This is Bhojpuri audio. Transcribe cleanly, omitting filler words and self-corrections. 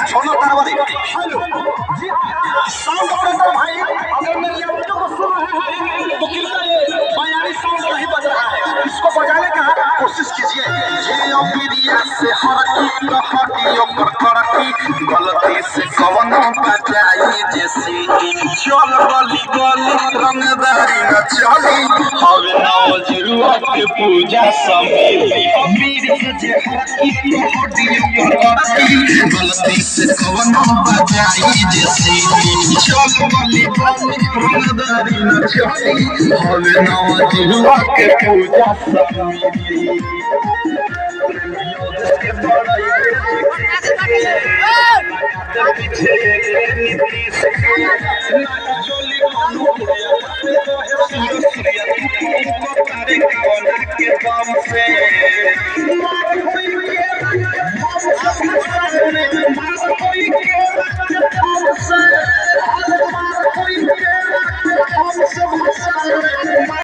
छोड़ो तरवारी साउंड ऑपरेटर भाई, अगर मेरी आवाज़ों को सुन रहे हैं तो कृपया ये बयानी साउंड नहीं बज रहा है, इसको बजाने का कोशिश कीजिए। ये अबिरिया से हरकी हटियो पर करकी गलती से कवनो बजाई जैसे चल गली गली रंगदारी न चली हवे नवजुआ के पूजा समिति अबीर से जे हरकी हटियो पर करकी गलती से कवनो बजाई जैसे चल गली गली रंगदारी न चली हवे नवजुआ के पूजा समिति।